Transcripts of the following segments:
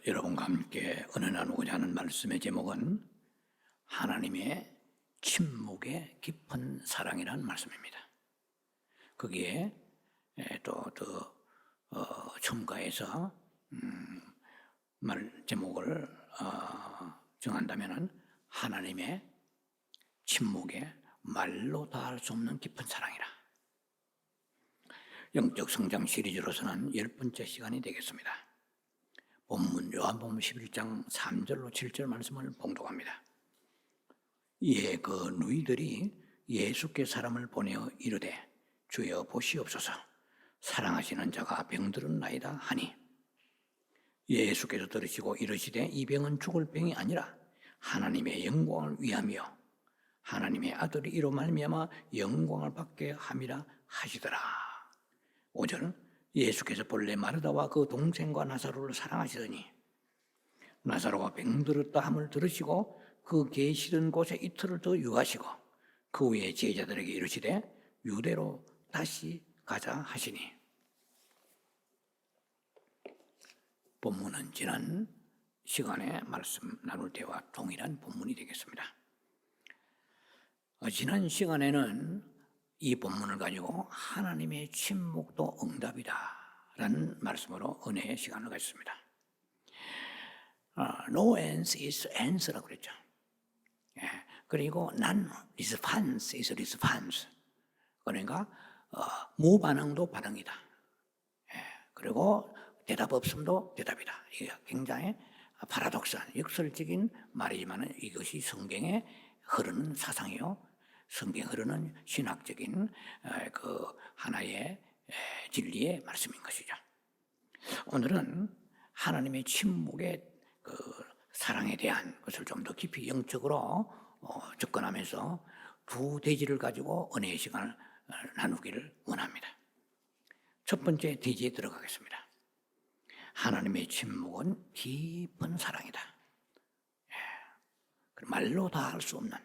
여러분과 함께 은혜 나누고자 하는 말씀의 제목은 하나님의 침묵의 깊은 사랑이라는 말씀입니다. 거기에 첨가해서 말 제목을 정한다면은 하나님의 침묵의 말로 다할 수 없는 깊은 사랑이라. 영적 성장 시리즈로서는 10번째 시간이 되겠습니다. 본문 요한복음 11장 3절로 7절 말씀을 봉독합니다. 이에 그 누이들이 예수께 사람을 보내어 이르되 주여 보시옵소서 사랑하시는 자가 병들었나이다 하니 예수께서 들으시고 이르시되 이 병은 죽을 병이 아니라 하나님의 영광을 위하며 하나님의 아들이 이로 말미암아 영광을 받게 함이라 하시더라. 5절 예수께서 본래 마르다와 그 동생과 나사로를 사랑하시더니 나사로가 병들었다 함을 들으시고 그 계시던 곳에 이틀을 더 유하시고 그 후에 제자들에게 이르시되 유대로 다시 가자 하시니. 본문은 지난 시간에 말씀 나눌 때와 동일한 본문이 되겠습니다. 지난 시간에는 이 본문을 가지고 하나님의 침묵도 응답이다 라는 말씀으로 은혜의 시간을 가졌습니다. No answer is answer라고 그랬죠. 그리고 non response is response. 그러니까 무반응도 반응이다. 그리고 대답 없음도 대답이다. 이게 굉장히 파라독스한 역설적인 말이지만 이것이 성경에 흐르는 사상이요. 성경에 흐르는 신학적인 그 하나의 진리의 말씀인 것이죠. 오늘은 하나님의 침묵의 그 사랑에 대한 것을 좀 더 깊이 영적으로 접근하면서 두 대지를 가지고 은혜의 시간을 나누기를 원합니다. 첫 번째 대지에 들어가겠습니다. 하나님의 침묵은 깊은 사랑이다. 말로 다 할 수 없는,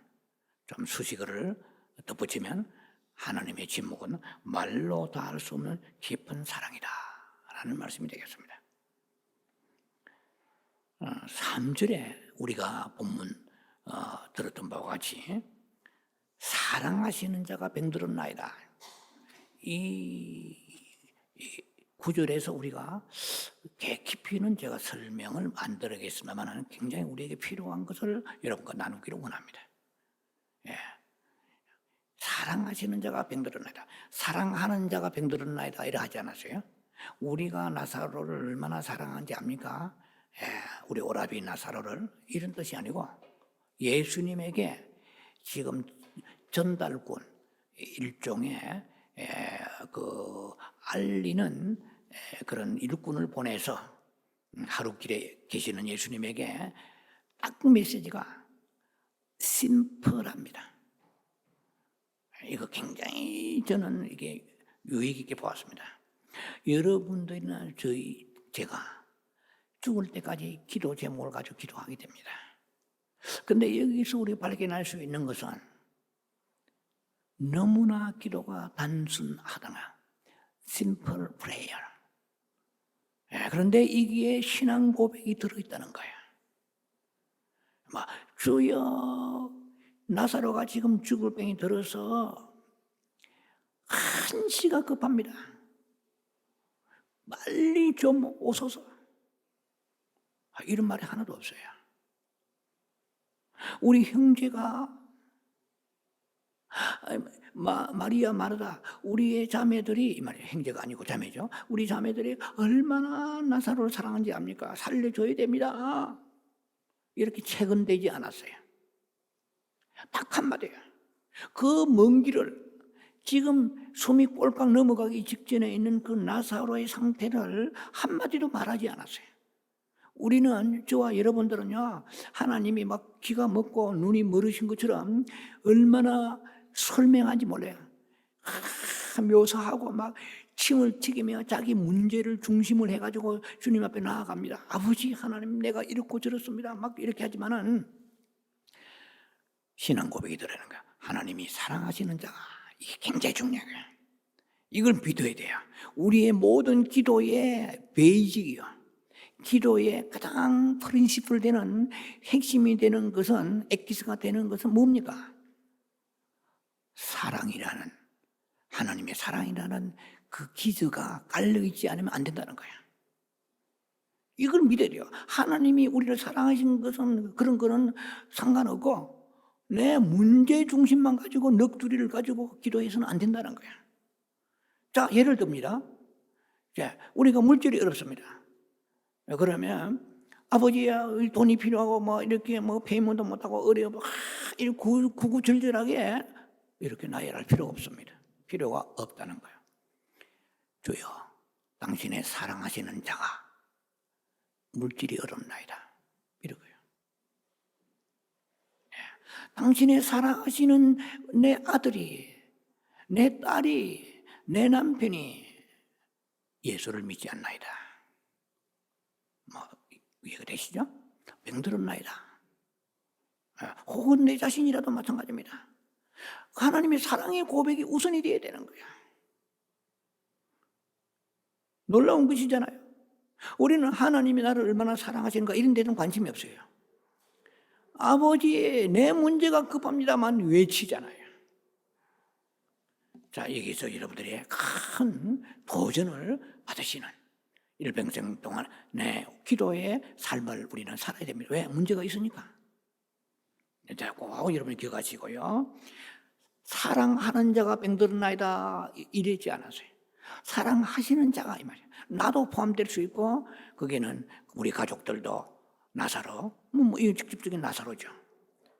좀 수식어를 덧붙이면 하나님의 침묵은 말로 다 할 수 없는 깊은 사랑이다 라는 말씀이 되겠습니다. 3절에 우리가 본문 들었던 바와 같이 사랑하시는 자가 병들었나이다. 이 구절에서 우리가 깊이는 제가 설명을 안 드리겠습니다만 굉장히 우리에게 필요한 것을 여러분과 나누기를 원합니다. 사랑하시는 자가 병들었나이다. 사랑하는 자가 병들었나이다 이래 하지 않았어요? 우리가 나사로를 얼마나 사랑하는지 압니까? 우리 오라비 나사로를 이런 뜻이 아니고 예수님에게 지금 전달꾼 일종의 그 알리는 그런 일꾼을 보내서 하루길에 계시는 예수님에게 딱 메시지가 심플합니다. 이거 굉장히 저는 이게 유익 있게 보았습니다. 여러분들이나 제가 죽을 때까지 기도 제목을 가지고 기도하게 됩니다. 그런데 여기서 우리가 발견할 수 있는 것은 너무나 기도가 단순하다나 simple prayer. 그런데 이게 신앙 고백이 들어있다는 거예요. 주여 나사로가 지금 죽을 병이 들어서 한시가 급합니다. 빨리 좀 오소서. 이런 말이 하나도 없어요. 우리 형제가 마리아 마르다 우리의 자매들이 이 말이에요. 형제가 아니고 자매죠. 우리 자매들이 얼마나 나사로를 사랑하는지 압니까? 살려줘야 됩니다. 이렇게 채근되지 않았어요. 딱 한마디예요. 그 먼 길을 지금 숨이 꼴깍 넘어가기 직전에 있는 그 나사로의 상태를 한마디도 말하지 않았어요. 우리는 저와 여러분들은요 하나님이 막 귀가 먹고 눈이 멀으신 것처럼 얼마나 설명하지 몰라요. 묘사하고 막 침을 튀기며 자기 문제를 중심을 해가지고 주님 앞에 나아갑니다. 아버지 하나님 내가 이렇고 저렇습니다. 막 이렇게 하지만은 신앙 고백이 들어가는 거야. 하나님이 사랑하시는 자가 이게 굉장히 중요해요. 이걸 믿어야 돼요. 우리의 모든 기도의 베이직이요. 기도의 가장 프린시플 되는 핵심이 되는 것은, 엑기스가 되는 것은 뭡니까? 사랑이라는, 하나님의 사랑이라는 그 기저가 깔려있지 않으면 안 된다는 거야. 이걸 믿어야 돼요. 하나님이 우리를 사랑하신 것은 그런 거는 상관없고, 내 문제 중심만 가지고 넋두리를 가지고 기도해서는 안 된다는 거야. 자, 예를 듭니다. 자, 우리가 물질이 어렵습니다. 그러면 아버지야 돈이 필요하고 뭐 이렇게 뭐 페이먼도 못하고 어려워 이렇게 구구절절하게 이렇게 나열할 필요가 없습니다. 필요가 없다는 거예요. 주여, 당신의 사랑하시는 자가 물질이 어렵나이다. 이러고요. 당신의 사랑하시는 내 아들이, 내 딸이, 내 남편이 예수를 믿지 않나이다. 뭐 이해가 되시죠? 병들었나이다. 혹은 내 자신이라도 마찬가지입니다. 하나님의 사랑의 고백이 우선이 되어야 되는 거야. 놀라운 것이잖아요. 우리는 하나님이 나를 얼마나 사랑하시는가 이런 데는 관심이 없어요. 아버지, 내 문제가 급합니다만 외치잖아요. 자, 여기서 여러분들이 큰 도전을 받으시는 일평생 동안 내 기도의 삶을 우리는 살아야 됩니다. 왜? 문제가 있으니까. 자, 꼭 여러분이 기억하시고요. 사랑하는 자가 병들었나이다 이랬지 않았어요. 사랑하시는 자가 이 말이에요. 나도 포함될 수 있고 거기는 우리 가족들도 나사로, 이 직접적인 나사로죠.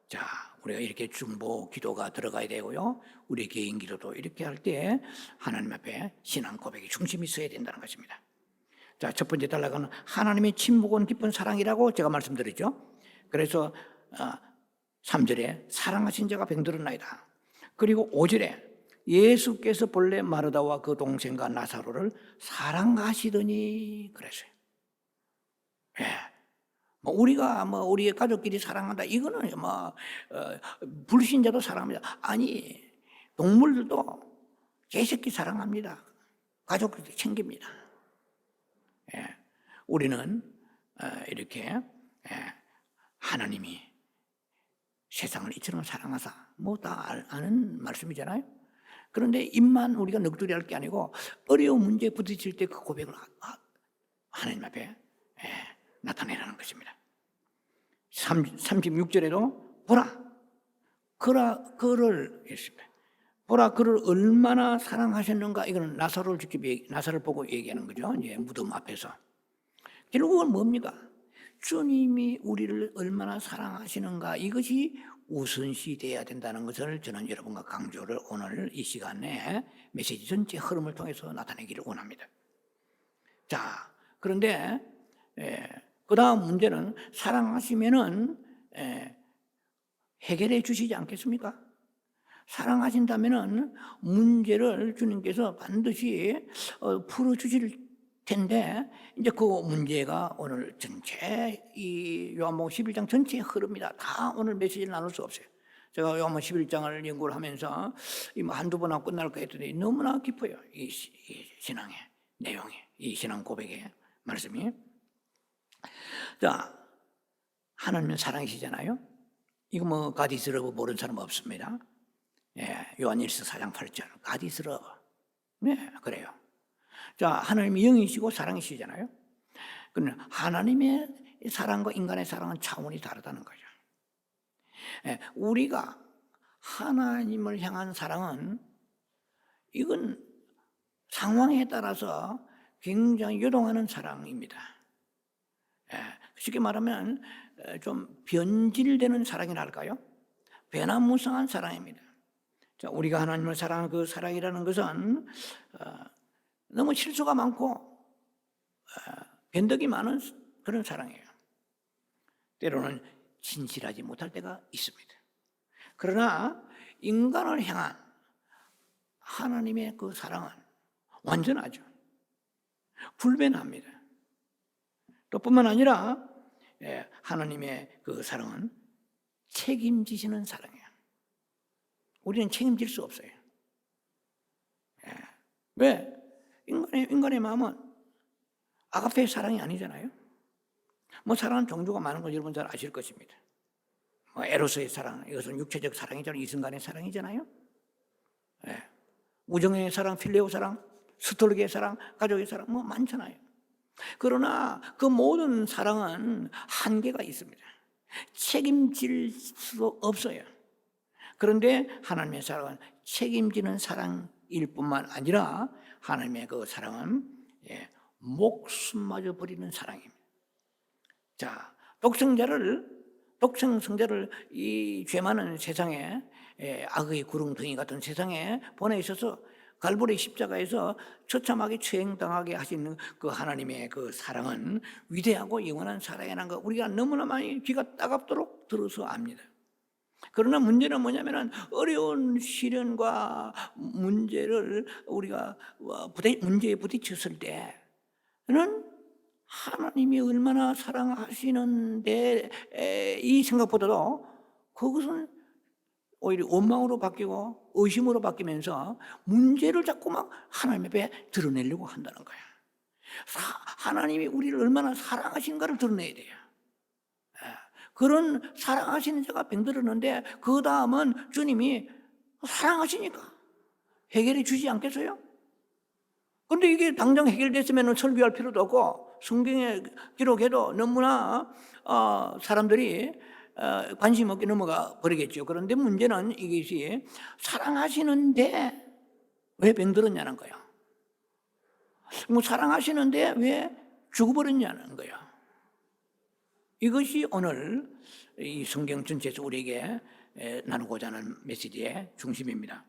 자, 우리가 이렇게 중보 기도가 들어가야 되고요. 우리 개인 기도도 이렇게 할 때 하나님 앞에 신앙 고백이 중심이 있어야 된다는 것입니다. 자, 첫 번째 단락은 하나님의 친목은 깊은 사랑이라고 제가 말씀드렸죠. 그래서 3절에 사랑하신 자가 병들었나이다. 그리고 5절에 예수께서 본래 마르다와 그 동생과 나사로를 사랑하시더니 그랬어요. 예. 우리가 우리의 가족끼리 사랑한다. 이거는 불신자도 사랑합니다. 아니, 동물들도 개새끼 사랑합니다. 가족들도 챙깁니다. 예. 우리는 이렇게 하나님이 세상을 이처럼 사랑하사 다 아는 말씀이잖아요. 그런데 입만 우리가 넋두리 할 게 아니고 어려운 문제에 부딪힐 때 그 고백을 하나님 앞에 나타내라는 것입니다. 36절에도 보라 그를 얼마나 사랑하셨는가. 이거는 나사로를 보고 얘기하는 거죠. 이제 무덤 앞에서. 결국은 뭡니까? 주님이 우리를 얼마나 사랑하시는가, 이것이 우선시 되어야 된다는 것을 저는 여러분과 강조를 오늘 이 시간에 메시지 전체 흐름을 통해서 나타내기를 원합니다. 자, 그런데 그 다음 문제는 사랑하시면은 해결해 주시지 않겠습니까? 사랑하신다면은 문제를 주님께서 반드시 풀어주실 텐데, 이제 그 문제가 오늘 전체 이 요한복음 11장 전체의 흐름이다. 다 오늘 메시지를 나눌 수 없어요. 제가 요한복음 11장을 연구를 하면서 한두 번 하고 끝날까 했더니 너무나 깊어요. 이 신앙의 내용이, 이 신앙 고백의 말씀이. 자, 하나님은 사랑이시잖아요. 이거 가디스러브 모르는 사람 없습니다. 요한일서 4장 8절 가디스러브. 네, 그래요. 자, 하나님이 영이시고 사랑이시잖아요. 그러나 하나님의 사랑과 인간의 사랑은 차원이 다르다는 거죠. 우리가 하나님을 향한 사랑은 이건 상황에 따라서 굉장히 요동하는 사랑입니다. 쉽게 말하면 좀 변질되는 사랑이라 할까요? 변화무쌍한 사랑입니다. 자, 우리가 하나님을 사랑하는 그 사랑이라는 것은 너무 실수가 많고 변덕이 많은 그런 사랑이에요. 때로는 진실하지 못할 때가 있습니다. 그러나 인간을 향한 하나님의 그 사랑은 완전하죠. 불변합니다. 또 뿐만 아니라 하나님의 그 사랑은 책임지시는 사랑이에요. 우리는 책임질 수 없어요. 왜? 인간의 마음은 아가페의 사랑이 아니잖아요. 뭐 사랑은 종류가 많은 거 여러분 잘 아실 것입니다. 뭐 에로스의 사랑, 이것은 육체적 사랑이잖아요. 이순간의 사랑이잖아요. 예. 우정의 사랑, 필레오 사랑, 스톨기의 사랑, 가족의 사랑 뭐 많잖아요. 그러나 그 모든 사랑은 한계가 있습니다. 책임질 수 없어요. 그런데 하나님의 사랑은 책임지는 사랑일 뿐만 아니라 하나님의 그 사랑은 목숨마저 버리는 사랑입니다. 자, 독생성자를 이 죄 많은 세상에, 악의 구렁텅이 같은 세상에 보내셔서 갈보리 십자가에서 처참하게 처형당하게 하시는 그 하나님의 그 사랑은 위대하고 영원한 사랑이라는 거 우리가 너무나 많이 귀가 따갑도록 들어서 압니다. 그러나 문제는 뭐냐면은 어려운 시련과 문제를 우리가 문제에 부딪혔을 때는 하나님이 얼마나 사랑하시는데 이 생각보다도 그것은 오히려 원망으로 바뀌고 의심으로 바뀌면서 문제를 자꾸 막 하나님 앞에 드러내려고 한다는 거야. 하나님이 우리를 얼마나 사랑하신가를 드러내야 돼요. 그런 사랑하시는 자가 병들었는데 그 다음은 주님이 사랑하시니까 해결해 주지 않겠어요? 그런데 이게 당장 해결됐으면 설교할 필요도 없고 성경에 기록해도 너무나 사람들이 관심 없게 넘어가 버리겠죠. 그런데 문제는 이것이 사랑하시는데 왜 병들었냐는 거예요. 뭐 사랑하시는데 왜 죽어버렸냐는 거예요. 이것이 오늘 이 성경 전체에서 우리에게 나누고자 하는 메시지의 중심입니다.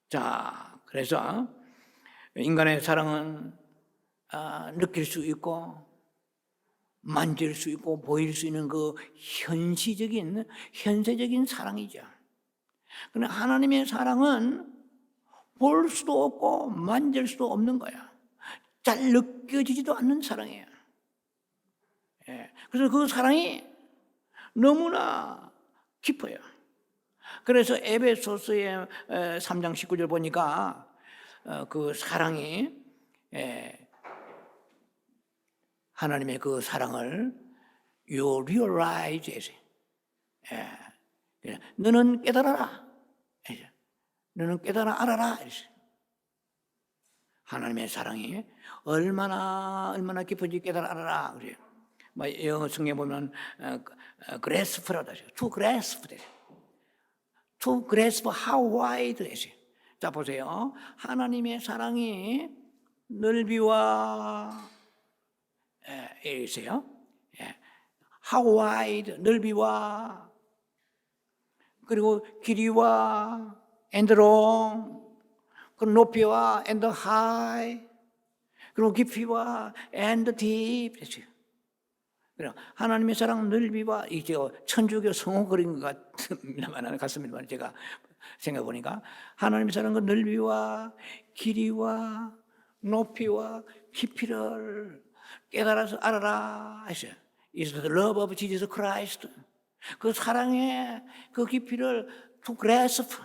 자, 그래서 인간의 사랑은 느낄 수 있고 만질 수 있고 보일 수 있는 그 현세적인 사랑이죠. 그러나 하나님의 사랑은 볼 수도 없고 만질 수도 없는 거야. 잘 느껴지지도 않는 사랑이에요. 그래서 그 사랑이 너무나 깊어요. 그래서 에베소서의 3장 19절 보니까 그 사랑이 하나님의 그 사랑을 you realize 너는 깨달아라. 너는 깨달아 알아라. 하나님의 사랑이 얼마나 깊은지 깨달아 알아라. 그래요. 영어 성경에 보면 grasp to grasp how wide 되지. 자 보세요. 하나님의 사랑이 넓이와 있어요. how wide 넓이와 그리고 길이와 and long 그리고 높이와 and high 그리고 깊이와 and deep 되지. 하나님의 사랑 넓이와 이제 천주교 성호 그린 것 같습니다만 제가 생각해 보니까 하나님의 사랑은 넓이와 길이와 높이와 깊이를 깨달아서 알아라 하셔요. It's the love of Jesus Christ. 그 사랑의 그 깊이를 to grasp,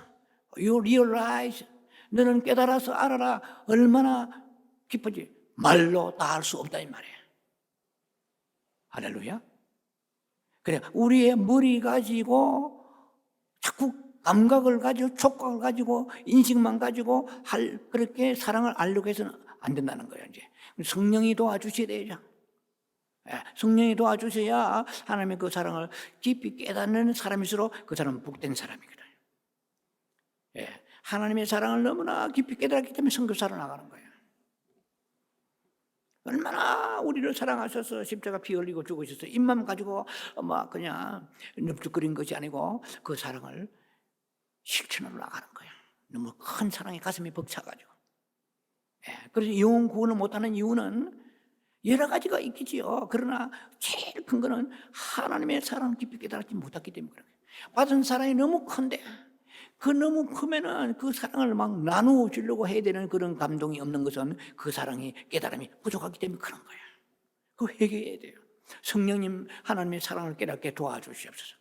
you realize. 너는 깨달아서 알아라. 얼마나 깊은지 말로 다 알 수 없다 이 말이에요. 할렐루야. 그래, 우리의 머리 가지고 자꾸 감각을 가지고 촉각을 가지고 인식만 가지고 그렇게 사랑을 알려고 해서는 안 된다는 거예요. 이제 성령이 도와주셔야 되죠. 성령이 도와주셔야 하나님의 그 사랑을 깊이 깨닫는 사람일수록 그 사람은 복된 사람이거든요. 하나님의 사랑을 너무나 깊이 깨달았기 때문에 선교사로 나가는 거예요. 얼마나 우리를 사랑하셔서 십자가 피 흘리고 죽으셔서 입만 가지고 막 그냥 넙죽거린 것이 아니고 그 사랑을 실천으로 나가는 거예요. 너무 큰 사랑에 가슴이 벅차가지고. 그래서 영혼 구원을 못하는 이유는 여러 가지가 있겠지요. 그러나 제일 큰 거는 하나님의 사랑을 깊이 깨달지 못했기 때문에 그래요. 받은 사랑이 너무 큰데 그 너무 크면은 그 사랑을 막 나누어 주려고 해야 되는 그런 감동이 없는 것은 그 사랑이 깨달음이 부족하기 때문에 그런 거예요. 그거 회개해야 돼요. 성령님 하나님의 사랑을 깨닫게 도와주시옵소서.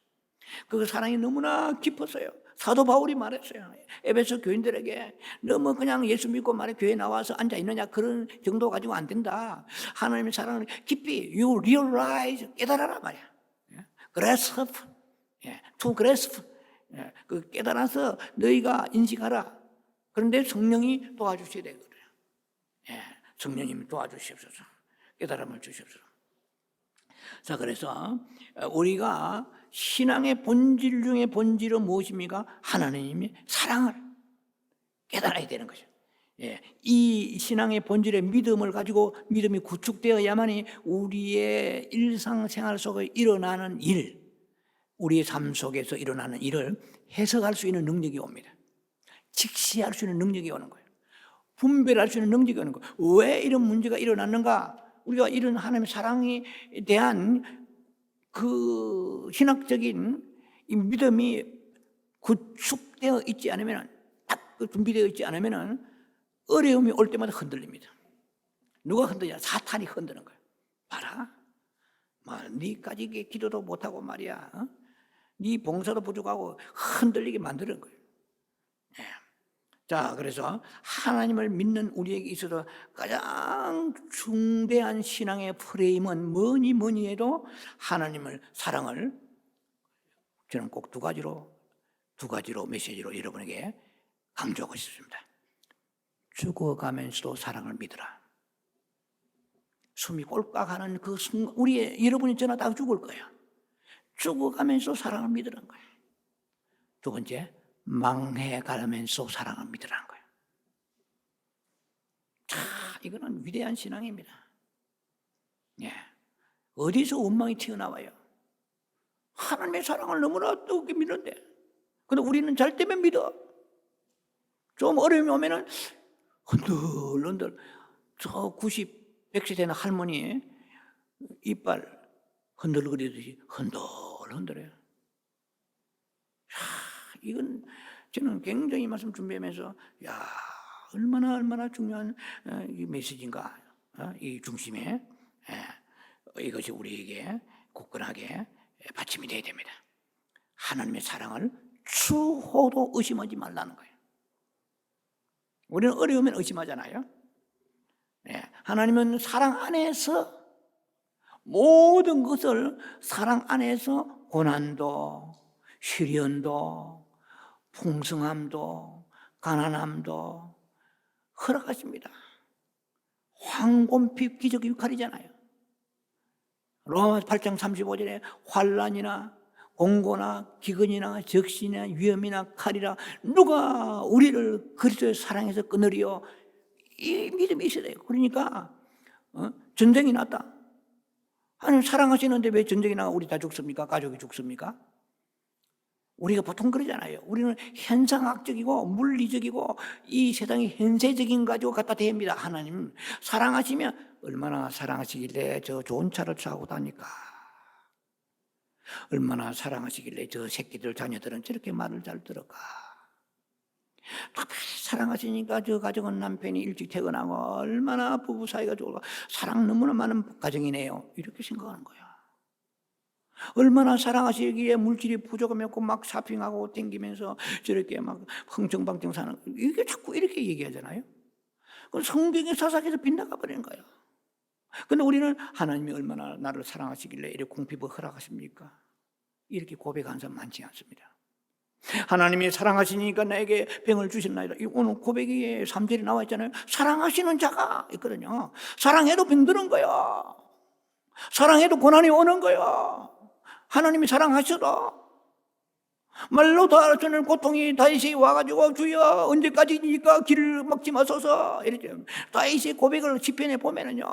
그 사랑이 너무나 깊었어요. 사도 바울이 말했어요. 에베소 교인들에게 너무 그냥 예수 믿고 말해 교회 나와서 앉아 있느냐 그런 정도 가지고 안 된다. 하나님의 사랑을 깊이 you realize 깨달아라 말이야. grasp, to grasp, 그 깨달아서 너희가 인식하라. 그런데 성령이 도와주셔야 되거든요. 성령님이 도와주시옵소서. 깨달음을 주시옵소서. 자, 그래서 우리가 신앙의 본질 중에 본질은 무엇입니까? 하나님의 사랑을 깨달아야 되는 거죠. 이 신앙의 본질의 믿음을 가지고 믿음이 구축되어야만이 우리의 일상생활 속에 일어나는 일, 우리의 삶 속에서 일어나는 일을 해석할 수 있는 능력이 옵니다. 직시할 수 있는 능력이 오는 거예요. 분별할 수 있는 능력이 오는 거예요. 왜 이런 문제가 일어났는가? 우리가 이런 하나님의 사랑에 대한 그 신학적인 이 믿음이 구축되어 있지 않으면, 딱 준비되어 있지 않으면 어려움이 올 때마다 흔들립니다. 누가 흔드냐? 사탄이 흔드는 거예요. 봐라, 니까지 기도도 못하고 말이야, 니 봉사도 부족하고 흔들리게 만드는 거예요. 자, 그래서 하나님을 믿는 우리에게 있어서 가장 중대한 신앙의 프레임은 뭐니 해도 하나님을 사랑을, 저는 꼭 두 가지로 메시지로 여러분에게 강조하고 싶습니다. 죽어가면서도 사랑을 믿으라. 숨이 꼴깍하는 그 순간, 여러분이 저나 다 죽을 거야. 죽어가면서 사랑을 믿으라는 거예요. 두 번째, 망해가면서 사랑을 믿으라는 거예요. 자, 이거는 위대한 신앙입니다. 어디서 원망이 튀어나와요? 하나님의 사랑을 너무나 뜨겁게 믿는데, 근데 우리는 잘 때면 믿어. 좀 어려움이 오면은 흔들흔들, 저 90, 100세 되는 할머니 이빨 흔들거리듯이 흔들흔들해요. 이건 저는 굉장히 말씀 준비하면서 얼마나 중요한 이 메시지인가, 이 중심에 이것이 우리에게 굳건하게 받침이 되어야 됩니다. 하나님의 사랑을 추호도 의심하지 말라는 거예요. 우리는 어려우면 의심하잖아요. 하나님은 사랑 안에서 모든 것을, 사랑 안에서 고난도, 시련도, 풍성함도, 가난함도 허락하십니다. 황곰핍 기적의 육칼이잖아요. 로마 8장 35절에 환난이나 공고나 기근이나 적신이나 위험이나 칼이라 누가 우리를 그리스도의 사랑에서 끊으리요? 이 믿음이 있어야 돼요. 그러니까 전쟁이 났다. 하나님 사랑하시는데 왜 전쟁이 나가 우리 다 죽습니까? 가족이 죽습니까? 우리가 보통 그러잖아요. 우리는 현상학적이고 물리적이고 이 세상이 현세적인 거 가지고 갖다 대입니다. 하나님 사랑하시면 얼마나 사랑하시길래 저 좋은 차를 타고 다니까, 얼마나 사랑하시길래 저 새끼들 자녀들은 저렇게 말을 잘 들을까, 사랑하시니까 저 가정은 남편이 일찍 퇴근하고 얼마나 부부 사이가 좋을까, 사랑 너무나 많은 가정이네요, 이렇게 생각하는 거야. 얼마나 사랑하시기에 물질이 부족하면 막 쇼핑하고 댕기면서 저렇게 막 흥청방청 사는, 이게 자꾸 이렇게 얘기하잖아요. 그럼 성경의 사사기에서 빗나가 버리는 거예요. 근데 우리는 하나님이 얼마나 나를 사랑하시길래 이렇게 궁핍을 허락하십니까? 이렇게 고백하는 사람 많지 않습니다. 하나님이 사랑하시니까 나에게 병을 주셨나이다. 오늘 고백에 3절이 나와 있잖아요. 사랑하시는 자가 있거든요. 사랑해도 병드는 거야. 사랑해도 고난이 오는 거야. 하나님이 사랑하셔도 말로 다 저는 고통이 다윗이 와가지고 주여 언제까지니까 길을 막지 마소서 이렇게 다윗의 고백을 시편에 보면은요,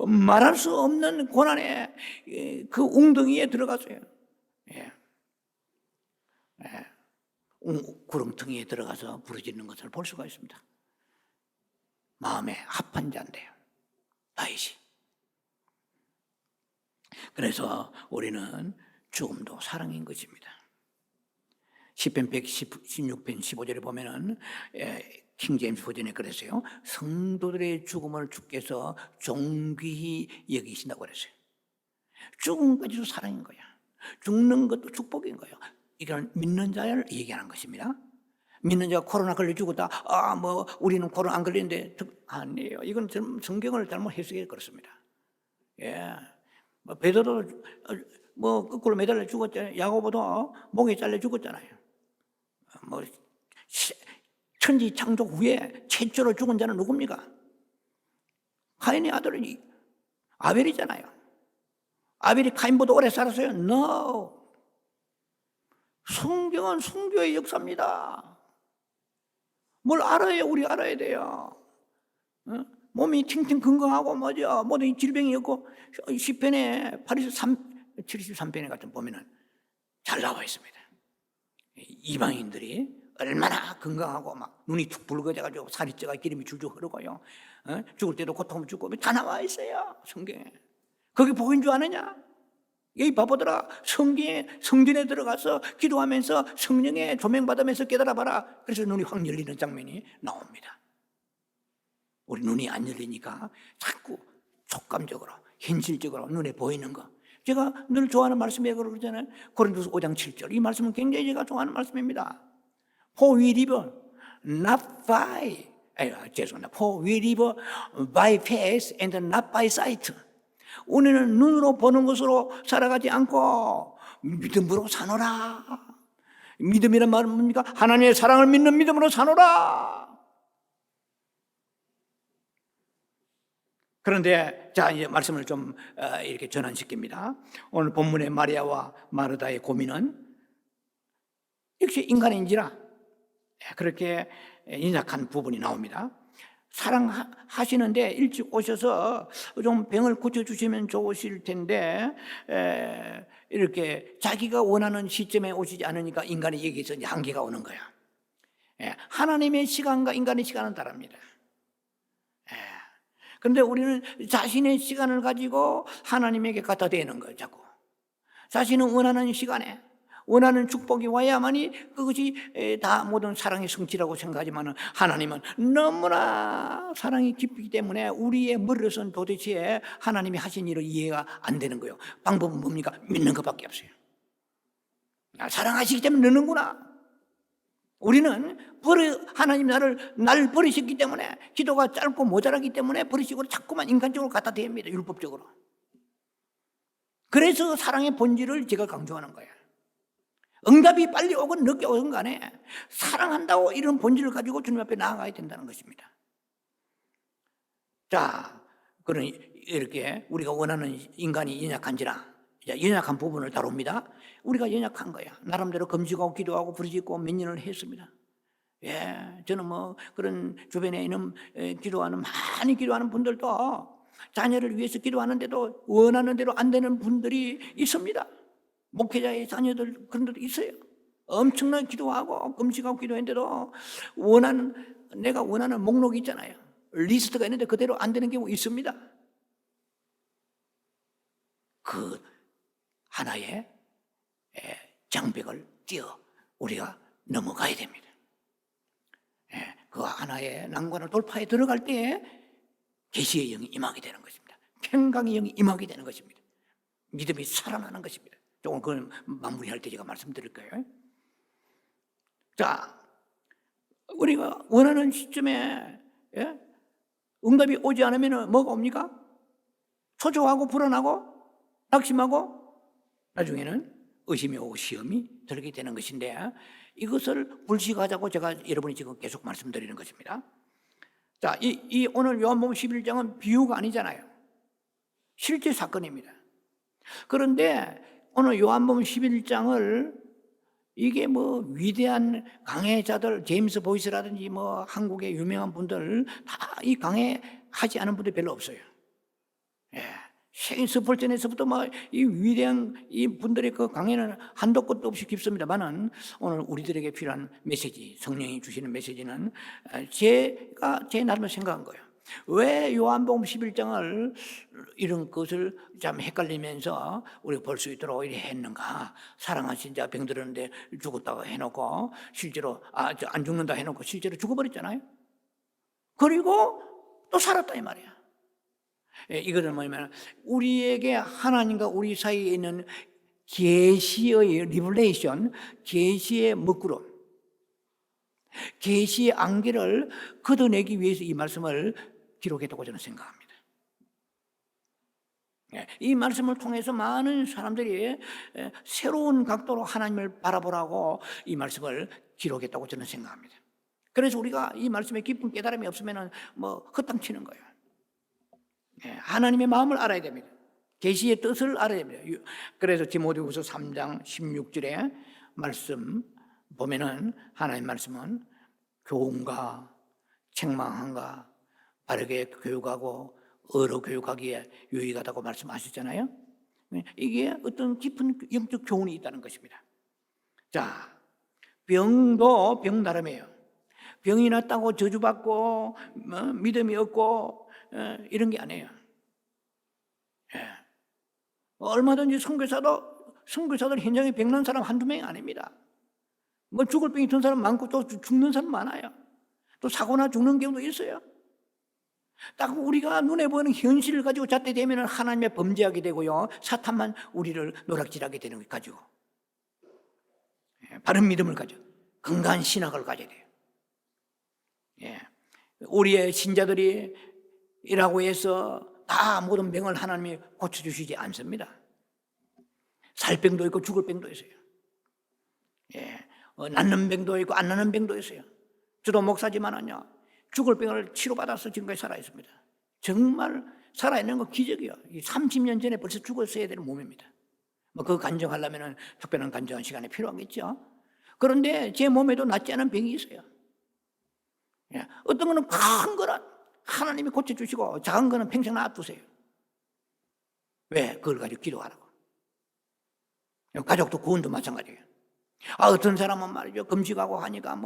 말할 수 없는 고난의 그 웅덩이에 들어갔어요. 구렁텅이에 들어가서 부르짖는 것을 볼 수가 있습니다. 마음에 합한 자인데요, 다윗이. 그래서 우리는 죽음도 사랑인 것입니다. 시편 116편 15절에 보면은 킹제임스 버전에 그랬어요. 성도들의 죽음을 주께서 존귀히 여기신다고 그랬어요. 죽음까지도 사랑인 거야. 죽는 것도 축복인 거야. 이건 믿는 자를 얘기하는 것입니다. 믿는 자가 코로나 걸려 죽었다. 우리는 코로나 안 걸리는데 아니에요. 이건 성경을 잘못 해석해 그렇습니다. 예, 베드로 거꾸로 매달려 죽었잖아요. 야고보도 목에 잘려 죽었잖아요. 천지 창조 후에 최초로 죽은 자는 누굽니까? 카인의 아들이 아벨이잖아요. 아벨이 카인보다 오래 살았어요? No. 성경은 성교의 역사입니다. 뭘 알아야 우리 알아야 돼요. 몸이 팅팅 건강하고 모든 질병이 없고 시편에 73편에 같은 보면은 잘 나와 있습니다. 이방인들이 얼마나 건강하고 막 눈이 툭 붉어져가지고 살이 쪄가 기름이 줄줄 흐르고요. 죽을 때도 고통을 죽고 다 나와 있어요. 성경에. 그게 복인 줄 아느냐? 이 바보들아, 성전에 들어가서 기도하면서 성령의 조명받으면서 깨달아봐라. 그래서 눈이 확 열리는 장면이 나옵니다. 우리 눈이 안 열리니까 자꾸 촉감적으로, 현실적으로 눈에 보이는 거. 제가 늘 좋아하는 말씀이에요. 그러잖아요. 고린도서 5장 7절. 이 말씀은 굉장히 제가 좋아하는 말씀입니다. For we live not by, 죄송합니다. For we live by faith and not by sight. 우리는 눈으로 보는 것으로 살아가지 않고 믿음으로 사노라. 믿음이란 말은 뭡니까? 하나님의 사랑을 믿는 믿음으로 사노라. 그런데 자, 이제 말씀을 좀 이렇게 전환시킵니다. 오늘 본문의 마리아와 마르다의 고민은 역시 인간인지라 그렇게 인약한 부분이 나옵니다. 사랑하시는데 일찍 오셔서 좀 병을 고쳐주시면 좋으실 텐데 이렇게 자기가 원하는 시점에 오시지 않으니까 인간이 여기서 이제 한계가 오는 거야. 하나님의 시간과 인간의 시간은 다릅니다. 그런데 우리는 자신의 시간을 가지고 하나님에게 갖다 대는 거예요. 자꾸 자신은 원하는 시간에 원하는 축복이 와야만이 그것이 다 모든 사랑의 성취라고 생각하지만 하나님은 너무나 사랑이 깊기 때문에 우리의 머리로서는 도대체 하나님이 하신 일을 이해가 안 되는 거예요. 방법은 뭡니까? 믿는 것밖에 없어요. 사랑하시기 때문에 넣는구나. 우리는 하나님 날 버리셨기 때문에 기도가 짧고 모자라기 때문에 버리시고 자꾸만 인간적으로 갖다 댑니다. 율법적으로. 그래서 사랑의 본질을 제가 강조하는 거예요. 응답이 빨리 오건 늦게 오건 간에 사랑한다고 이런 본질을 가지고 주님 앞에 나아가야 된다는 것입니다. 자, 그런 이렇게 우리가 원하는 인간이 연약한지라 연약한 부분을 다룹니다. 우리가 연약한 거야. 나름대로 금식하고 기도하고 부르짖고 몇 년을 했습니다. 저는 그런 주변에 있는 많이 기도하는 분들도 자녀를 위해서 기도하는데도 원하는 대로 안 되는 분들이 있습니다. 목회자의 자녀들 그런 데도 있어요. 엄청나게 기도하고 금식하고 기도했는데도 내가 원하는 목록이 있잖아요. 리스트가 있는데 그대로 안 되는 경우 있습니다. 그 하나의 장벽을 뛰어 우리가 넘어가야 됩니다. 그 하나의 난관을 돌파해 들어갈 때 계시의 영이 임하게 되는 것입니다. 평강의 영이 임하게 되는 것입니다. 믿음이 살아나는 것입니다. 조금 그걸 마무리할 때 제가 말씀드릴 거예요. 자, 우리가 원하는 시점에 응답이 오지 않으면 뭐가 옵니까? 초조하고 불안하고 낙심하고 나중에는 의심이 오고 시험이 들게 되는 것인데 이것을 불식하자고 제가 여러분이 지금 계속 말씀드리는 것입니다. 자, 이 오늘 요한복음 11장은 비유가 아니잖아요. 실제 사건입니다. 그런데 오늘 요한복음 11장을 이게 위대한 강해자들 제임스 보이스라든지 한국의 유명한 분들 다 이 강해하지 않은 분들 별로 없어요. 스펄전에서부터 이 위대한 이 분들의 그 강해는 한도 끝도 없이 깊습니다만은 오늘 우리들에게 필요한 메시지, 성령이 주시는 메시지는 제가 제 나름대로 생각한 거예요. 왜 요한복음 11장을 이런 것을 좀 헷갈리면서 우리가 볼 수 있도록 이렇게 했는가? 사랑하신 자 병들었는데 죽었다고 해놓고 실제로 안 죽는다 해놓고 실제로 죽어버렸잖아요. 그리고 또 살았다 이 말이야. 이것은 뭐냐면 우리에게 하나님과 우리 사이에 있는 계시의 리블레이션, 계시의 먹구름, 계시의 안개를 걷어내기 위해서 이 말씀을 기록했다고 저는 생각합니다. 이 말씀을 통해서 많은 사람들이 새로운 각도로 하나님을 바라보라고 이 말씀을 기록했다고 저는 생각합니다. 그래서 우리가 이 말씀에 깊은 깨달음이 없으면 헛땅치는 거예요. 하나님의 마음을 알아야 됩니다. 계시의 뜻을 알아야 됩니다. 그래서 디모데후서 3장 16절에 말씀 보면은 하나님 말씀은 교훈과 책망함과 바르게 교육하고 어로 교육하기에 유익하다고 말씀하셨잖아요. 이게 어떤 깊은 영적 교훈이 있다는 것입니다. 자, 병도 병 나름이에요. 병이 났다고 저주받고 믿음이 없고 이런 게 아니에요. 얼마든지 선교사들 현장에 병난 사람 한두 명이 아닙니다. 죽을 병이 든 사람 많고 또 죽는 사람 많아요. 또 사고나 죽는 경우도 있어요. 딱 우리가 눈에 보이는 현실을 가지고 잣대되면 하나님의 범죄하게 되고요, 사탄만 우리를 노략질하게 되는 것 가지고 바른 믿음을 가지고 건강한 신학을 가져야 돼요. 우리의 신자들이 이라고 해서 다 모든 병을 하나님이 고쳐주시지 않습니다. 살 병도 있고 죽을 병도 있어요. 낫는 병도 있고 안 낫는 병도 있어요. 저도 목사지만은요, 죽을 병을 치료받아서 지금까지 살아있습니다. 정말 살아있는 거 기적이에요. 30년 전에 벌써 죽었어야 되는 몸입니다. 그거 간증하려면 특별한 간증한 시간이 필요하겠죠. 그런데 제 몸에도 낫지 않은 병이 있어요. 어떤 거는 큰 거는 하나님이 고쳐주시고 작은 거는 평생 놔두세요. 왜? 그걸 가지고 기도하라고. 가족도 구원도 마찬가지예요. 어떤 사람은 말이죠, 금식하고 하니까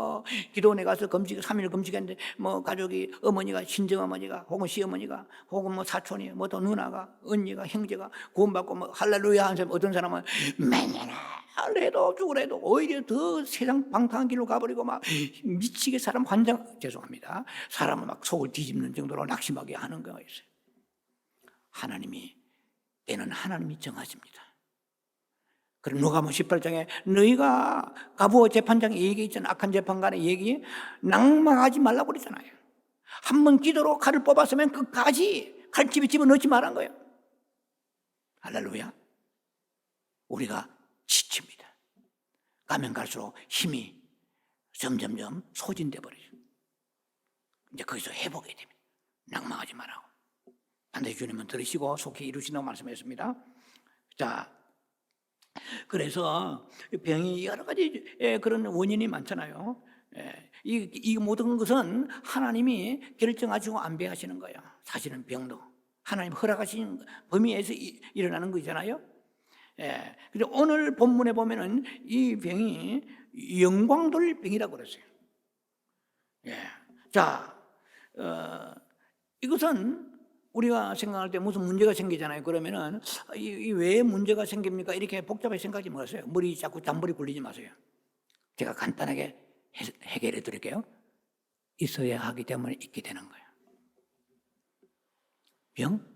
기도원에 가서 3일 금식했는데 가족이 어머니가, 친정어머니가 혹은 시어머니가 혹은 사촌이 또 누나가, 언니가, 형제가 구원받고 할렐루야 하는 사람, 어떤 사람은 맨날 해도 죽으래도 오히려 더 세상 방탕한 길로 가버리고 미치게 사람 죄송합니다, 사람을 속을 뒤집는 정도로 낙심하게 하는 거가 있어요. 하나님이 때는 하나님이 정하십니다. 그럼 누가복음 18장에 너희가 가부어 재판장의 얘기 있잖아요. 악한 재판관의 얘기, 낭망하지 말라고 그랬잖아요. 한번 기도로 칼을 뽑았으면 그 칼집에 집어넣지 말란 거예요. 할렐루야. 우리가 지칩니다. 가면 갈수록 힘이 점점점 소진돼 버리죠. 이제 거기서 회복해야 됩니다. 낭망하지 말라고. 반드시 주님은 들으시고 속히 이루신다고 말씀했습니다. 자, 그래서 병이 여러 가지 그런 원인이 많잖아요. 이 모든 것은 하나님이 결정하시고 안배하시는 거예요. 사실은 병도 하나님 허락하신 범위에서 일어나는 거잖아요. 그래서 오늘 본문에 보면은 이 병이 영광 돌릴 병이라고 그랬어요. 자, 이것은 우리가 생각할 때 무슨 문제가 생기잖아요. 그러면은 왜 문제가 생깁니까? 이렇게 복잡하게 생각하지 마세요. 머리 자꾸 잔머리 굴리지 마세요. 제가 간단하게 해결해 드릴게요. 있어야 하기 때문에 있게 되는 거예요. 병?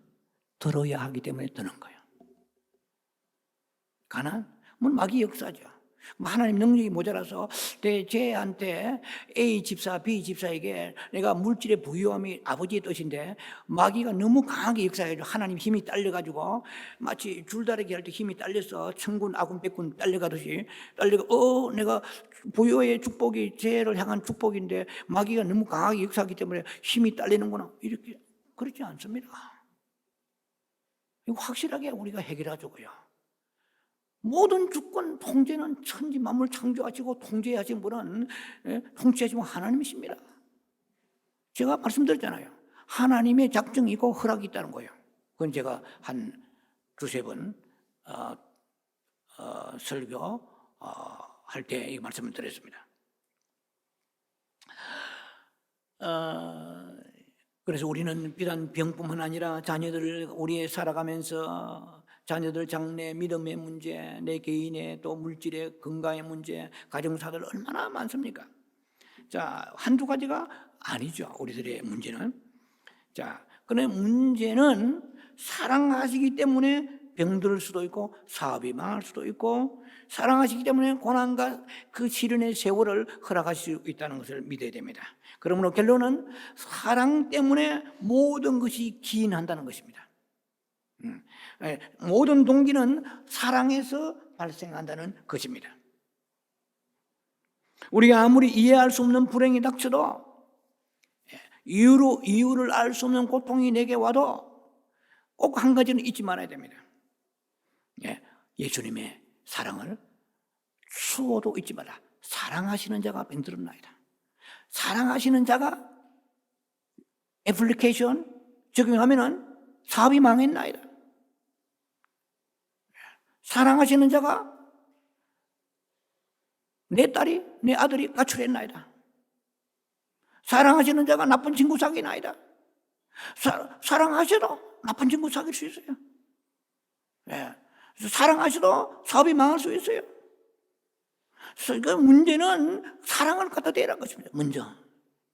들어야 하기 때문에 드는 거예요. 가난? 마귀 역사죠. 하나님 능력이 모자라서 쟤한테 A 집사, B 집사에게 내가 물질의 부유함이 아버지의 뜻인데 마귀가 너무 강하게 역사해가지고 하나님 힘이 딸려가지고 마치 줄다리기 할 때 힘이 딸려서 천군, 아군, 백군 딸려가듯이 내가 부유의 축복이 쟤를 향한 축복인데 마귀가 너무 강하게 역사하기 때문에 힘이 딸리는구나. 이렇게 그렇지 않습니다. 이거 확실하게 우리가 해결하자고요. 모든 주권 통제는 천지 만물 창조하시고 통제하신 분은 통치하시고 하나님이십니다. 제가 말씀드렸잖아요. 하나님의 작정이 있고 허락이 있다는 거예요. 그건 제가 한 두세 번 설교 할 때 이 말씀을 드렸습니다. 그래서 우리는 비단 병뿐만 아니라 자녀들을 우리 살아가면서 자녀들 장래, 믿음의 문제, 내 개인의 또 물질의 건강의 문제, 가정사들 얼마나 많습니까? 자, 한두 가지가 아니죠. 우리들의 문제는. 자, 그런데 문제는 사랑하시기 때문에 병들 수도 있고 사업이 망할 수도 있고 사랑하시기 때문에 고난과 그 시련의 세월을 허락하실 수 있다는 것을 믿어야 됩니다. 그러므로 결론은 사랑 때문에 모든 것이 기인한다는 것입니다. 모든 동기는 사랑에서 발생한다는 것입니다. 우리가 아무리 이해할 수 없는 불행이 닥쳐도 이유를 알 수 없는 고통이 내게 와도 꼭 한 가지는 잊지 말아야 됩니다. 예수님의 사랑을 추워도 잊지 마라. 사랑하시는 자가 병들었나이다. 사랑하시는 자가 애플리케이션 적용하면은 사업이 망했나이다. 사랑하시는 자가 내 딸이 내 아들이 가출했나이다. 사랑하시는 자가 나쁜 친구 사귀나이다. 사랑하셔도 나쁜 친구 사귈 수 있어요. 사랑하셔도 사업이 망할 수 있어요. 그 문제는 사랑을 갖다 대라는 것입니다. 먼저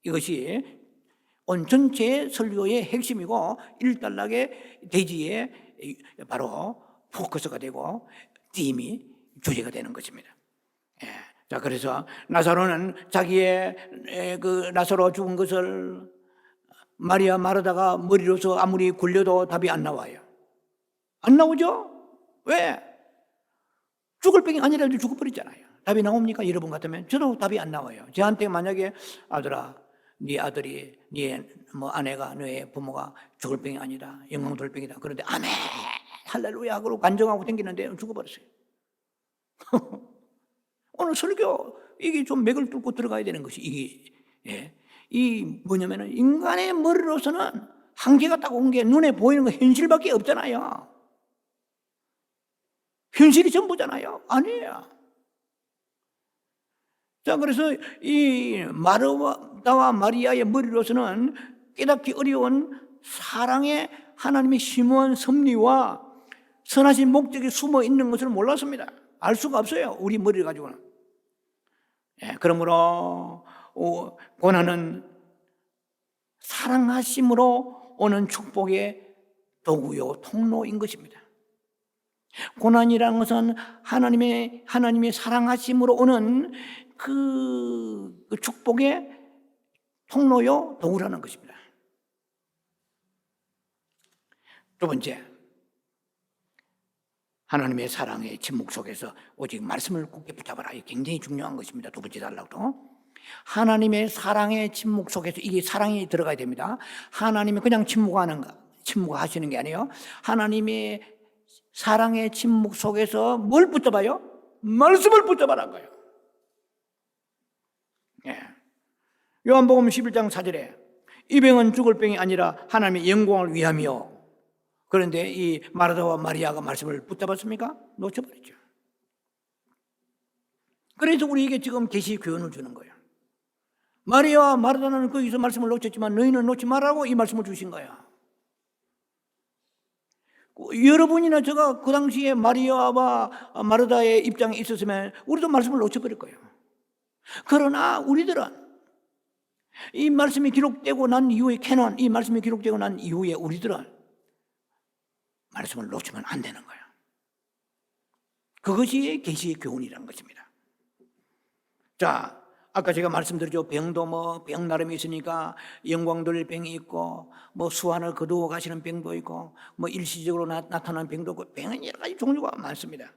이것이 온 전체 설교의 핵심이고 일단락의 대지의 바로 포커스가 되고 팀이 주제가 되는 것입니다. 자, 그래서 나사로는 자기의 그 나사로 죽은 것을 마리아 마르다가 머리로서 아무리 굴려도 답이 안 나와요. 안 나오죠? 왜? 죽을 병이 아니라도 죽어버렸잖아요. 답이 나옵니까? 여러분 같으면 저도 답이 안 나와요. 저한테 만약에 아들아, 네 아들이, 네 아내가, 너의 부모가 죽을 병이 아니다, 영광 돌 병이다. 그런데 아멘, 할렐루야 하고 간증하고 댕기는데 죽어버렸어요. 오늘 설교 이게 좀 맥을 뚫고 들어가야 되는 것이 이게 이 뭐냐면은 인간의 머리로서는 한계가 딱 온 게 눈에 보이는 거 현실밖에 없잖아요. 현실이 전부잖아요. 아니에요. 자, 그래서 이 마르다와 마리아의 머리로서는 깨닫기 어려운 사랑의 하나님의 심오한 섭리와 선하신 목적이 숨어 있는 것을 몰랐습니다. 알 수가 없어요. 우리 머리를 가지고는. 그러므로 고난은 사랑하심으로 오는 축복의 도구요 통로인 것입니다. 고난이라는 것은 하나님의 사랑하심으로 오는 그 축복의 통로요 도구라는 것입니다. 두 번째, 하나님의 사랑의 침묵 속에서 오직 말씀을 굳게 붙잡아라. 이게 굉장히 중요한 것입니다. 두 번째 달라고. 하나님의 사랑의 침묵 속에서 이게 사랑이 들어가야 됩니다. 하나님이 그냥 침묵하시는 게 아니에요. 하나님의 사랑의 침묵 속에서 뭘 붙잡아요? 말씀을 붙잡아라는 거예요. 요한복음 11장 4절에 이 병은 죽을 병이 아니라 하나님의 영광을 위함이요. 그런데 이 마르다와 마리아가 말씀을 붙잡았습니까? 놓쳐버렸죠. 그래서 우리에게 지금 계시 교훈을 주는 거예요. 마리아와 마르다는 거기서 말씀을 놓쳤지만 너희는 놓지 말라고 이 말씀을 주신 거야. 여러분이나 제가 그 당시에 마리아와 마르다의 입장에 있었으면 우리도 말씀을 놓쳐버릴 거예요. 그러나 우리들은 이 말씀이 기록되고 난 이후에 이 말씀이 기록되고 난 이후에 우리들은 말씀을 놓치면 안 되는 거예요. 그것이 계시의 교훈이라는 것입니다. 자, 아까 제가 말씀드렸죠. 병도 병 나름이 있으니까 영광 돌릴 병이 있고 수완을 거두어 가시는 병도 있고 일시적으로 나타나는 병도 있고 병은 여러 가지 종류가 많습니다.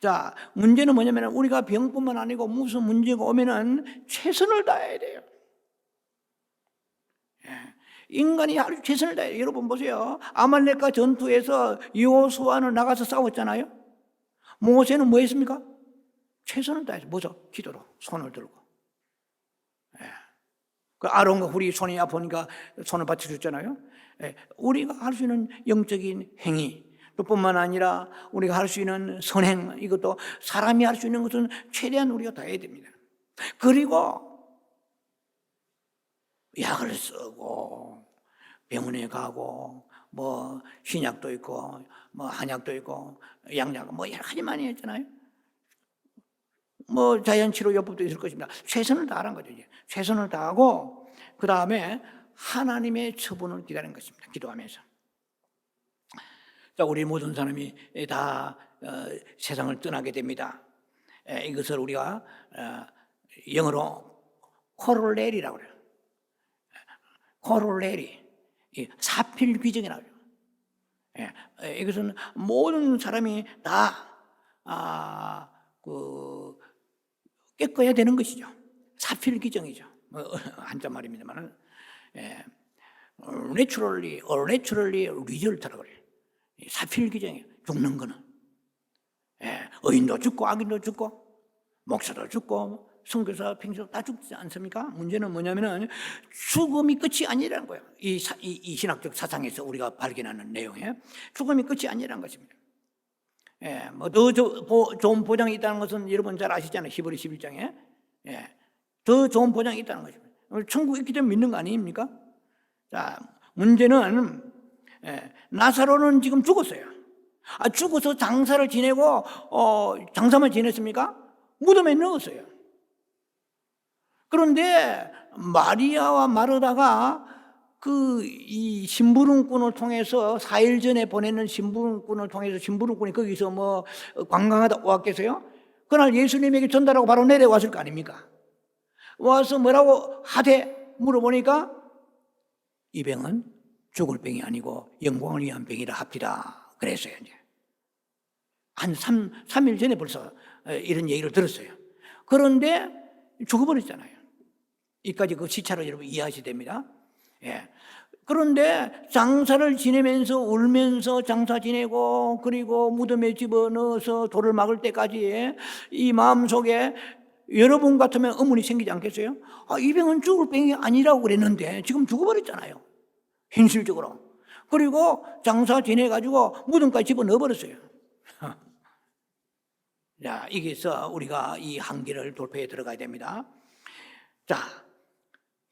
자, 문제는 뭐냐면 우리가 병뿐만 아니고 무슨 문제가 오면은 최선을 다해야 돼요. 인간이 아주 최선을 다해요. 여러분 보세요. 아말렉과 전투에서 여호수아는 나가서 싸웠잖아요. 모세는 뭐 했습니까? 최선을 다해서 뭐죠? 기도로 손을 들고. 그 아론과 훌이 손이 아프니까 손을 받쳐줬잖아요. 우리가 할 수 있는 영적인 행위 또 뿐만 아니라 우리가 할 수 있는 선행, 이것도 사람이 할 수 있는 것은 최대한 우리가 다 해야 됩니다. 그리고 약을 쓰고 병원에 가고 신약도 있고 한약도 있고 양약 여러 가지 많이 했잖아요. 자연치료요법도 있을 것입니다. 최선을 다하는 거죠. 이제. 최선을 다하고 그 다음에 하나님의 처분을 기다리는 것입니다. 기도하면서. 자, 우리 모든 사람이 다 세상을 떠나게 됩니다. 이것을 우리가 영어로 코롤레리라고 그래요. 코롤레리, 사필 규정이라고 해요. 이것은 모든 사람이 다 깨꺼야 되는 것이죠. 사필 규정이죠. 한자 말입니다만, naturally result라고 그래요. 사필 규정이에요. 죽는 거는 의인도 죽고 악인도 죽고 목사도 죽고 선교사, 평소 다 죽지 않습니까? 문제는 뭐냐면은 죽음이 끝이 아니라는 거예요. 이 신학적 사상에서 우리가 발견하는 내용에 죽음이 끝이 아니라는 것입니다. 뭐 더 좋은 보장이 있다는 것은 여러분 잘 아시잖아요. 히브리 11장에 더 좋은 보장이 있다는 것입니다. 천국 있기 때문에 믿는 거 아닙니까? 자, 문제는 나사로는 지금 죽었어요. 죽어서 장사를 지내고 장사만 지냈습니까? 무덤에 넣었어요. 그런데 마리아와 마르다가 이 심부름꾼을 통해서 4일 전에 보내는 심부름꾼을 통해서 심부름꾼이 거기서 뭐 관광하다 왔겠어요? 그날 예수님에게 전달하고 바로 내려왔을 거 아닙니까? 와서 뭐라고 하되 물어보니까 이 병은 죽을 병이 아니고 영광을 위한 병이라 합디다 그랬어요. 이제 한 3일 전에 벌써 이런 얘기를 들었어요. 그런데 죽어버렸잖아요. 이까지 그 시차를 여러분 이해하셔야 됩니다. 그런데 장사를 지내면서 울면서 장사 지내고 그리고 무덤에 집어넣어서 돌을 막을 때까지 이 마음속에 여러분 같으면 의문이 생기지 않겠어요? 이 병은 죽을 병이 아니라고 그랬는데 지금 죽어버렸잖아요. 현실적으로. 그리고 장사 지내가지고 무덤까지 집어넣어버렸어요. 자, 여기서 우리가 이 한계를 돌파해 들어가야 됩니다. 자,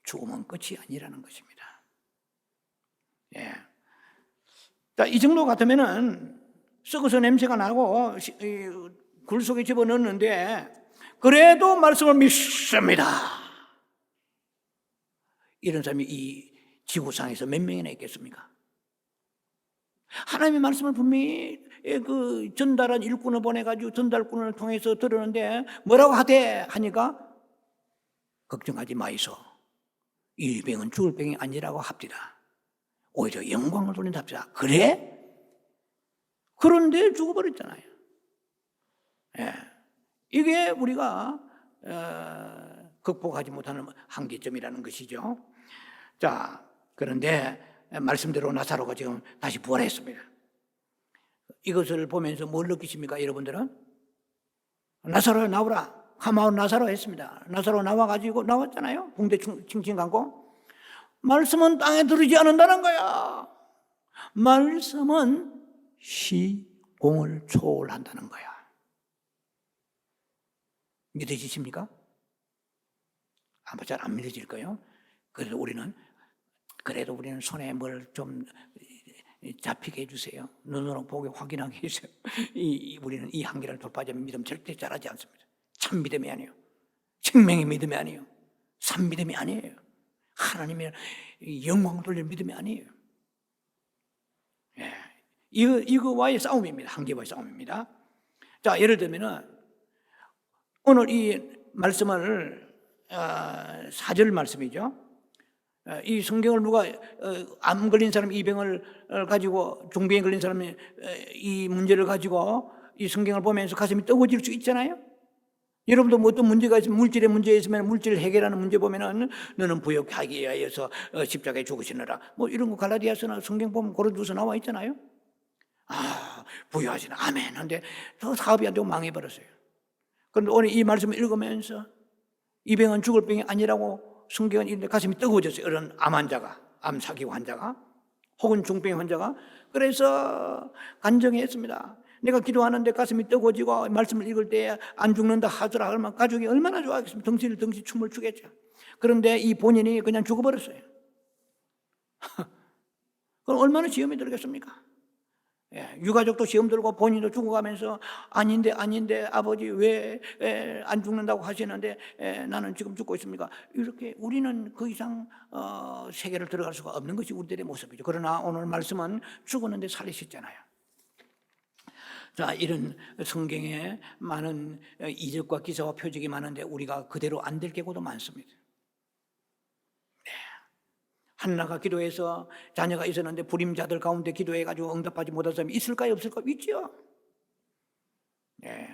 죽음은 끝이 아니라는 것입니다. 자, 이 정도 같으면은 썩어서 냄새가 나고 굴 속에 집어넣었는데 그래도 말씀을 믿습니다. 이런 사람이 이 지구상에서 몇 명이나 있겠습니까? 하나님의 말씀을 분명히 전달한 일꾼을 보내가지고 전달꾼을 통해서 들었는데 뭐라고 하니까 걱정하지 마이소. 이 병은 죽을 병이 아니라고 합디다. 오히려 영광을 돌린답시다. 그래? 그런데 죽어버렸잖아요. 이게 우리가 극복하지 못하는 한계점이라는 것이죠. 자, 그런데 말씀대로 나사로가 지금 다시 부활했습니다. 이것을 보면서 뭘 느끼십니까, 여러분들은? 나사로 나오라. 하마온 나사로 했습니다. 나사로 나왔잖아요. 붕대 칭칭 감고. 말씀은 땅에 들어지 않는다는 거야. 말씀은 시공을 초월한다는 거야. 믿어지십니까? 아마 잘 안 믿어질 거예요. 그래도 우리는 손에 뭘 좀 잡히게 해주세요. 눈으로 보게 확인하게 해주세요. 우리는 이 한계를 돌파하자면 믿음 절대 잘하지 않습니다. 참 믿음이 아니에요. 생명의 믿음이 아니에요. 산 믿음이 아니에요. 하나님의 영광을 돌리는 믿음이 아니에요. 이거와의 싸움입니다. 한계와의 싸움입니다. 자, 예를 들면은 오늘 이 말씀을 4절 말씀이죠. 이 성경을 누가 암 걸린 사람 이 병을 가지고 중병에 걸린 사람이 이 문제를 가지고 이 성경을 보면서 가슴이 뜨거워질 수 있잖아요. 여러분도 뭐 어떤 문제가 있으면 물질의 문제 있으면 물질을 해결하는 문제 보면은 너는 부욕하기에 하여서 십자가에 죽으시느라 뭐 이런 거 갈라디아서나 성경 보면 고린도서 나와 있잖아요. 부유하시나 아멘. 근데 더 사업이 안 되고 망해버렸어요. 그런데 오늘 이 말씀을 읽으면서 이 병은 죽을 병이 아니라고 성경은 이런데 가슴이 뜨거워졌어요. 이런 암 환자가, 암 사기고 환자가, 혹은 중병 환자가. 그래서 간증했습니다. 내가 기도하는데 가슴이 뜨거워지고 말씀을 읽을 때 안 죽는다 하더라. 그러면 가족이 얼마나 좋아하겠습니까? 덩실 춤을 추겠죠. 그런데 이 본인이 그냥 죽어버렸어요. 그럼 얼마나 시험이 들겠습니까? 유가족도 시험 들고 본인도 죽어가면서 아닌데 아버지 왜 안 죽는다고 하시는데 나는 지금 죽고 있습니까? 이렇게 우리는 그 이상 세계를 들어갈 수가 없는 것이 우리들의 모습이죠. 그러나 오늘 말씀은 죽었는데 살리셨잖아요. 자, 이런 성경에 많은 이적과 기사와 표적이 많은데 우리가 그대로 안 될 경우도 많습니다. 한나가 기도해서 자녀가 있었는데 불임자들 가운데 기도해가지고 응답하지 못한 사람이 있을까요, 없을까요? 있죠. 네.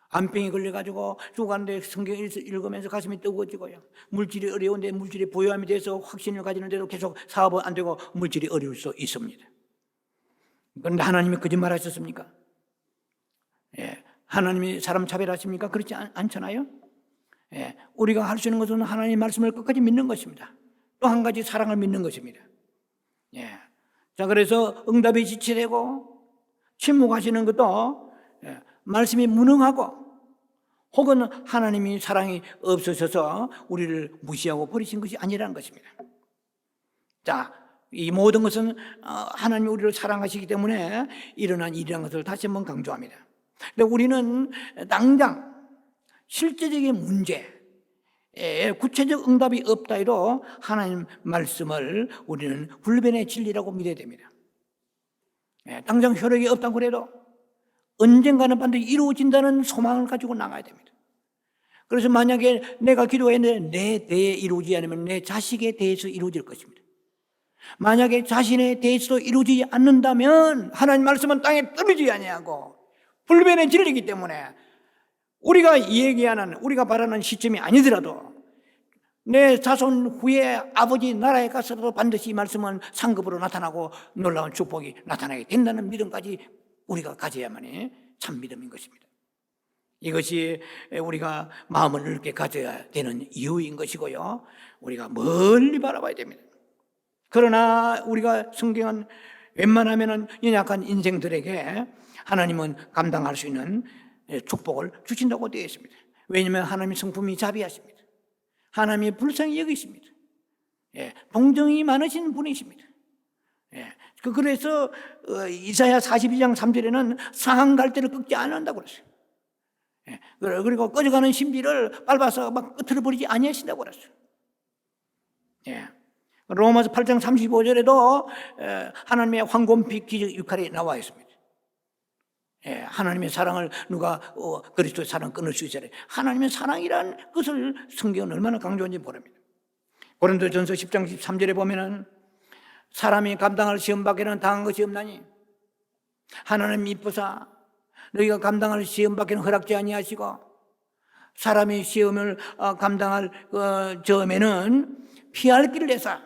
암병이 걸려가지고 죽었는데 성경 읽으면서 가슴이 뜨거워지고요. 물질이 어려운데 물질이 보유함이 돼서 확신을 가지는데도 계속 사업은 안 되고 물질이 어려울 수 있습니다. 그런데 하나님이 거짓말 하셨습니까? 예. 하나님이 사람 차별하십니까? 그렇지 않잖아요. 예. 우리가 할 수 있는 것은 하나님의 말씀을 끝까지 믿는 것입니다. 또 한 가지 사랑을 믿는 것입니다. 예. 자, 그래서 응답이 지체되고 침묵하시는 것도 말씀이 무능하고 혹은 하나님이 사랑이 없으셔서 우리를 무시하고 버리신 것이 아니라는 것입니다. 자, 이 모든 것은 하나님이 우리를 사랑하시기 때문에 일어난 일이라는 것을 다시 한번 강조합니다. 근데 우리는 당장 실제적인 문제, 구체적 응답이 없다 해도 하나님 말씀을 우리는 불변의 진리라고 믿어야 됩니다. 당장 효력이 없다고 그래도 언젠가는 반드시 이루어진다는 소망을 가지고 나가야 됩니다. 그래서 만약에 내가 기도했는데 내 대에 이루어지지 않으면 내 자식에 대해서 이루어질 것입니다. 만약에 자신에 대해서도 이루어지지 않는다면 하나님 말씀은 땅에 떨어지지 아니하고 불변의 진리이기 때문에 우리가 얘기하는, 우리가 바라는 시점이 아니더라도 내 자손 후에 아버지 나라에 가서도 반드시 이 말씀은 상급으로 나타나고 놀라운 축복이 나타나게 된다는 믿음까지 우리가 가져야만이 참 믿음인 것입니다. 이것이 우리가 마음을 넓게 가져야 되는 이유인 것이고요. 우리가 멀리 바라봐야 됩니다. 그러나 우리가 성경은 웬만하면 연약한 인생들에게 하나님은 감당할 수 있는 축복을 주신다고 되어 있습니다. 왜냐하면 하나님의 성품이 자비하십니다. 하나님이 불쌍히 여기십니다. 동정이 많으신 분이십니다. 그래서 이사야 42장 3절에는 상한 갈대를 꺾지 않는다고 그랬어요. 그리고 꺼져가는 신비를 밟아서 막 끝을 버리지 아니하신다고 그랬어요. 로마서 8장 35절에도 하나님의 황금빛 기적 역할이 나와 있습니다. 하나님의 사랑을 누가 그리스도의 사랑 끊을 수 있어야 돼. 하나님의 사랑이라는 것을 성경은 얼마나 강조한지 모릅니다. 고린도전서 10장 13절에 보면은 사람이 감당할 시험 밖에는 당한 것이 없나니 하나님 이쁘사 너희가 감당할 시험 밖에는 허락지 아니하시고 사람이 시험을 감당할 점에는 피할 길을 내사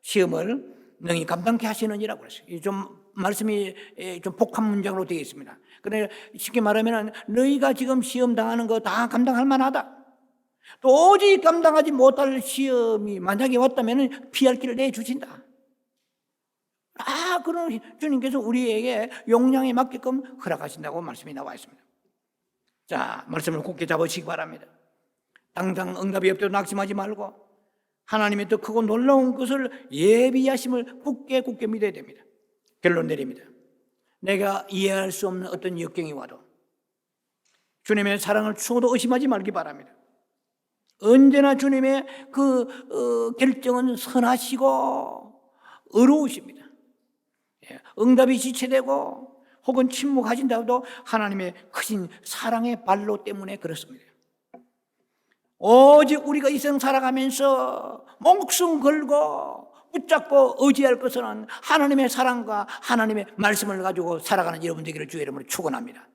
시험을 능히 감당케 하시느니라고 그랬어요. 좀 말씀이 좀 복합 문장으로 되어 있습니다. 그래 쉽게 말하면 너희가 지금 시험 당하는 거 다 감당할 만하다. 또 오직 감당하지 못할 시험이 만약에 왔다면 피할 길을 내주신다. 그런 주님께서 우리에게 용량에 맞게끔 허락하신다고 말씀이 나와 있습니다. 자, 말씀을 굳게 잡으시기 바랍니다. 당장 응답이 없도록 낙심하지 말고 하나님의 더 크고 놀라운 것을 예비하심을 굳게 믿어야 됩니다. 결론 내립니다. 내가 이해할 수 없는 어떤 역경이 와도 주님의 사랑을 추구도 의심하지 말기 바랍니다. 언제나 주님의 그 결정은 선하시고 의로우십니다. 응답이 지체되고 혹은 침묵하신다 해도 하나님의 크신 사랑의 발로 때문에 그렇습니다. 오직 우리가 이 생 살아가면서 목숨 걸고 붙잡고 의지할 것은 하나님의 사랑과 하나님의 말씀을 가지고 살아가는 여러분 되기를 주의 이름으로 축원합니다.